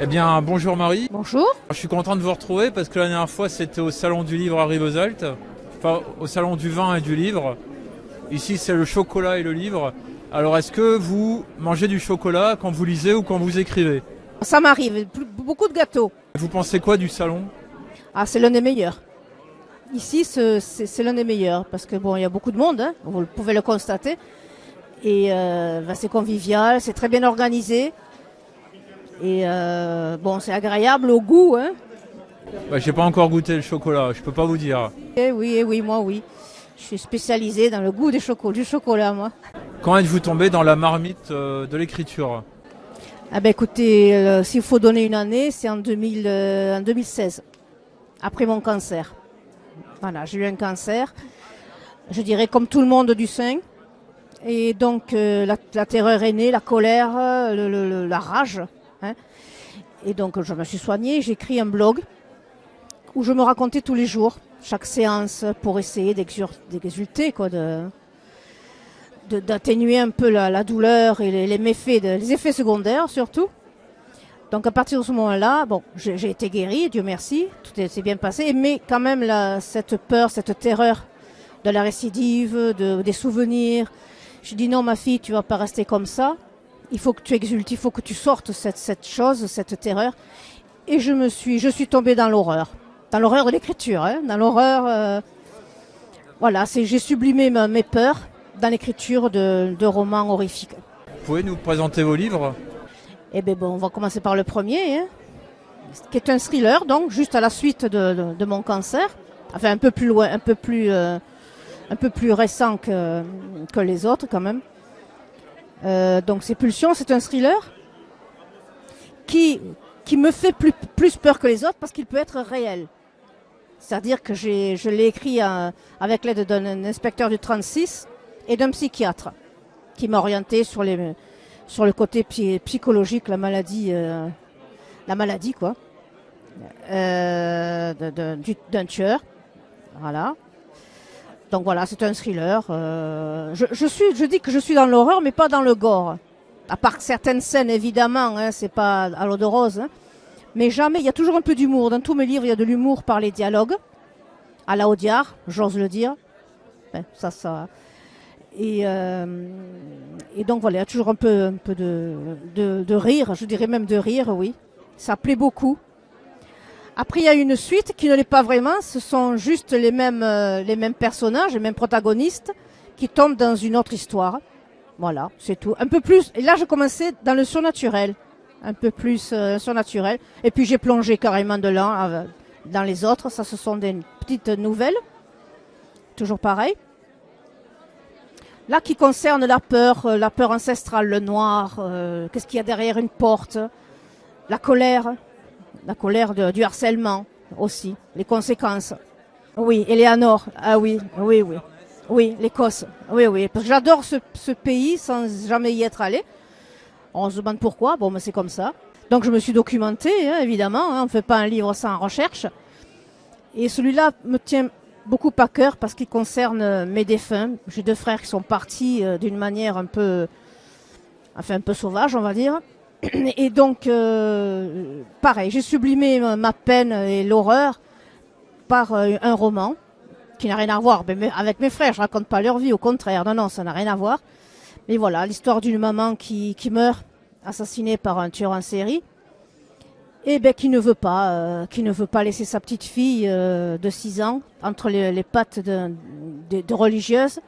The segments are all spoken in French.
Eh bien, bonjour Marie. Bonjour. Je suis content de vous retrouver parce que la dernière fois c'était au Salon du Livre à Rivesaltes, enfin au Salon du Vin et du Livre. Ici c'est le chocolat et le livre. Alors est-ce que vous mangez du chocolat quand vous lisez ou quand vous écrivez? Ça m'arrive, beaucoup de gâteaux. Vous pensez quoi du salon? Ah, c'est l'un des meilleurs. Ici, c'est l'un des meilleurs parce que bon, il y a beaucoup de monde, hein, vous pouvez le constater. Et c'est convivial, c'est très bien organisé. Et bon, c'est agréable au goût, hein. J'ai pas encore goûté le chocolat, je peux pas vous dire. Oui, moi oui. Je suis spécialisée dans le goût du chocolat, moi. Quand êtes-vous tombé dans la marmite de l'écriture? Ah ben écoutez, s'il faut donner une année, c'est en 2016, après mon cancer. Voilà, j'ai eu un cancer, je dirais comme tout le monde du sein. Et donc la terreur est née, la colère, la rage, hein. Et donc je me suis soignée, j'ai écrit un blog où je me racontais tous les jours, chaque séance, pour essayer d'exulter, quoi, d'atténuer un peu la douleur et les méfaits, les effets secondaires surtout. Donc à partir de ce moment-là, bon, j'ai été guérie, Dieu merci, tout s'est bien passé, mais quand même cette peur, cette terreur de la récidive, des souvenirs. Je dis non ma fille, tu vas pas rester comme ça, il faut que tu exultes, il faut que tu sortes cette chose, cette terreur. Et je suis tombée dans l'horreur de l'écriture, hein, dans l'horreur. Voilà, j'ai sublimé mes peurs dans l'écriture de romans horrifiques. Vous pouvez nous présenter vos livres? Eh bien bon, on va commencer par le premier, hein, qui est un thriller, donc juste à la suite de mon cancer, enfin un peu plus loin, un peu plus récent que les autres quand même. Donc c'est Pulsion, c'est un thriller qui me fait plus peur que les autres parce qu'il peut être réel. C'est-à-dire que je l'ai écrit avec l'aide d'un inspecteur du 36 et d'un psychiatre qui m'a orienté sur le côté psychologique, la maladie quoi, d'un tueur. Voilà. Donc voilà, c'est un thriller. Je dis que je suis dans l'horreur, mais pas dans le gore. À part certaines scènes, évidemment, hein, c'est pas à l'eau de rose. Hein. Mais jamais, il y a toujours un peu d'humour. Dans tous mes livres, il y a de l'humour par les dialogues. À la Audiard, j'ose le dire. Ben, ça. Et donc voilà, il y a toujours un peu de rire, je dirais même de rire, oui. Ça plaît beaucoup. Après, il y a une suite qui ne l'est pas vraiment. Ce sont juste les mêmes personnages, les mêmes protagonistes qui tombent dans une autre histoire. Voilà, c'est tout. Un peu plus. Et là, je commençais dans le surnaturel. Un peu plus surnaturel. Et puis, j'ai plongé carrément dans les autres. Ça, ce sont des petites nouvelles. Toujours pareil. Là, qui concerne la peur ancestrale, le noir. Qu'est-ce qu'il y a derrière une porte? La colère du harcèlement aussi, les conséquences. Oui, Eleanor, ah oui, l'Écosse, oui, parce que j'adore ce pays sans jamais y être allé. On se demande pourquoi, bon, mais c'est comme ça. Donc je me suis documentée, hein, évidemment, hein, on ne fait pas un livre sans recherche. Et celui-là me tient beaucoup à cœur parce qu'il concerne mes défunts. J'ai 2 frères qui sont partis d'une manière un peu sauvage, on va dire. Et donc, pareil, j'ai sublimé ma peine et l'horreur par un roman qui n'a rien à voir avec mes frères. Je raconte pas leur vie, au contraire. Non, ça n'a rien à voir. Mais voilà, l'histoire d'une maman qui meurt assassinée par un tueur en série et qui ne veut pas laisser sa petite fille de 6 ans entre les pattes de religieuses,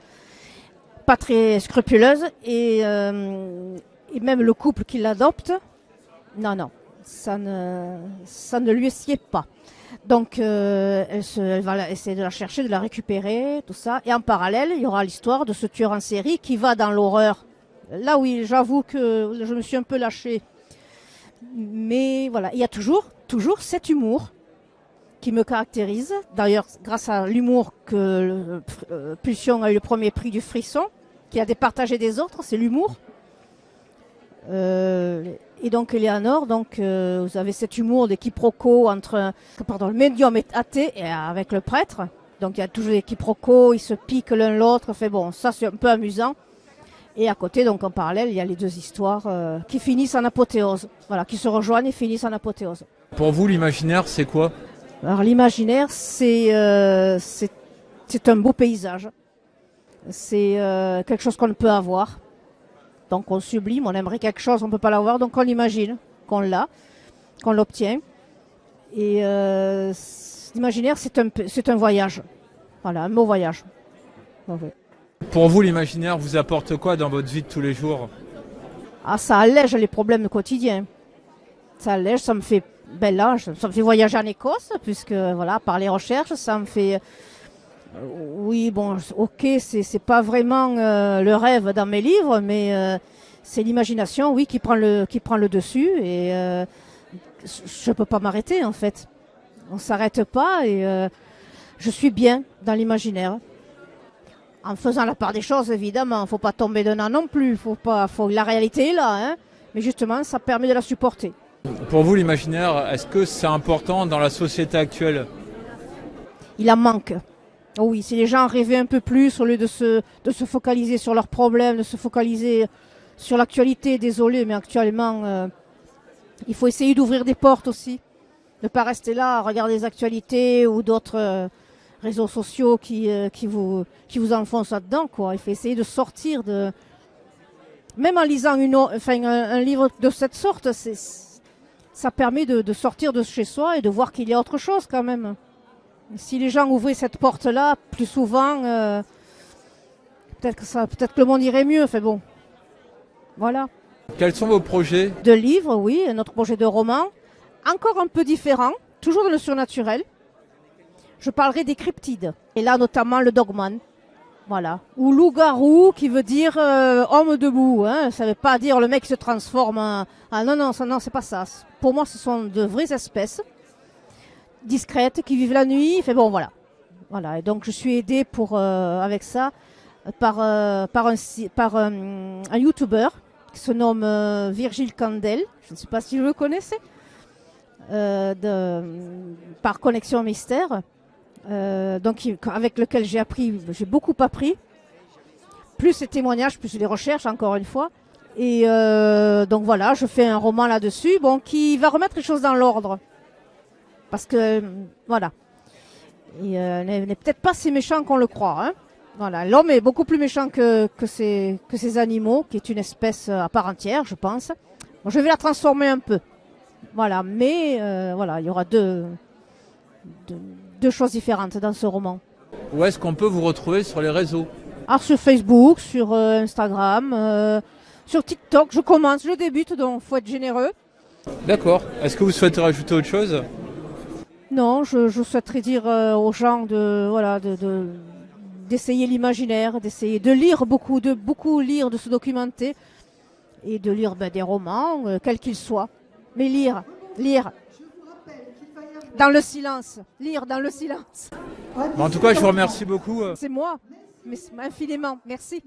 pas très scrupuleuses et même le couple qui l'adopte, non, ça ne lui sied pas. Donc elle va essayer de la chercher, de la récupérer, tout ça. Et en parallèle, il y aura l'histoire de ce tueur en série qui va dans l'horreur. Là oui, j'avoue que je me suis un peu lâchée. Mais voilà, il y a toujours cet humour qui me caractérise. D'ailleurs, grâce à l'humour que Pulsion a eu le premier prix du Frisson, qui a départagé des autres, c'est l'humour. Et donc Eleanor, vous avez cet humour des quiproquos entre le médium est athée et avec le prêtre. Donc il y a toujours des quiproquos, ils se piquent l'un l'autre. Fait bon, ça c'est un peu amusant. Et à côté, donc en parallèle, il y a les deux histoires qui finissent en apothéose. Voilà, qui se rejoignent et finissent en apothéose. Pour vous, l'imaginaire, c'est quoi? Alors l'imaginaire, c'est un beau paysage. C'est quelque chose qu'on ne peut avoir. Donc on sublime, on aimerait quelque chose, on ne peut pas l'avoir, donc on l'imagine, qu'on l'a, qu'on l'obtient. Et l'imaginaire, c'est un voyage. Voilà, un beau voyage. Okay. Pour vous, l'imaginaire vous apporte quoi dans votre vie de tous les jours? Ah, ça allège les problèmes quotidiens. Ça allège, ça me fait ça me fait voyager en Écosse, puisque voilà, par les recherches, ça me fait. Oui, bon, ok, c'est pas vraiment le rêve dans mes livres, mais c'est l'imagination, oui, qui prend le dessus, et je peux pas m'arrêter en fait. On s'arrête pas, et je suis bien dans l'imaginaire. En faisant la part des choses, évidemment, faut pas tomber d'un an non plus, la réalité est là, hein, mais justement, ça permet de la supporter. Pour vous, l'imaginaire, est-ce que c'est important dans la société actuelle? Il en manque. Oh oui, si les gens rêvaient un peu plus, au lieu de se focaliser sur leurs problèmes, de se focaliser sur l'actualité, désolé, mais actuellement, il faut essayer d'ouvrir des portes aussi. Ne pas rester là à regarder les actualités ou d'autres réseaux sociaux qui vous enfoncent là-dedans, quoi. Il faut essayer de sortir de... Même en lisant un livre de cette sorte, ça permet de sortir de chez soi et de voir qu'il y a autre chose quand même. Si les gens ouvraient cette porte-là plus souvent, peut-être que le monde irait mieux. Enfin bon, voilà. Quels sont vos projets? De livres, oui, notre projet de roman, encore un peu différent, toujours dans le surnaturel. Je parlerai des cryptides, et là notamment le Dogman. Voilà. Ou loup-garou, qui veut dire homme debout. Hein. Ça ne veut pas dire le mec qui se transforme en... Ah non, c'est pas ça. Pour moi, ce sont de vraies espèces discrètes qui vivent la nuit. Enfin bon, voilà. Et donc, je suis aidée avec ça par un YouTuber qui se nomme Virgile Candel. Je ne sais pas si vous le connaissez. Par Connexion Mystère. Avec lequel j'ai beaucoup appris, plus les témoignages, plus les recherches, encore une fois. Et donc voilà, je fais un roman là-dessus, qui va remettre les choses dans l'ordre. Parce que, voilà. Et n'est peut-être pas si méchant qu'on le croit. Hein. Voilà, l'homme est beaucoup plus méchant que ces animaux, qui est une espèce à part entière, je pense. Bon, je vais la transformer un peu. Voilà, mais il y aura deux choses différentes dans ce roman. Où est-ce qu'on peut vous retrouver sur les réseaux? Alors sur Facebook, sur Instagram, sur TikTok, je débute, donc il faut être généreux. D'accord. Est-ce que vous souhaitez rajouter autre chose? Non, je souhaiterais dire aux gens d'essayer l'imaginaire, d'essayer de lire beaucoup lire, de se documenter et de lire des romans, quels qu'ils soient. Mais lire. Dans le silence. Lire dans le silence. En tout cas, je vous remercie beaucoup. C'est moi, mais infiniment. Merci.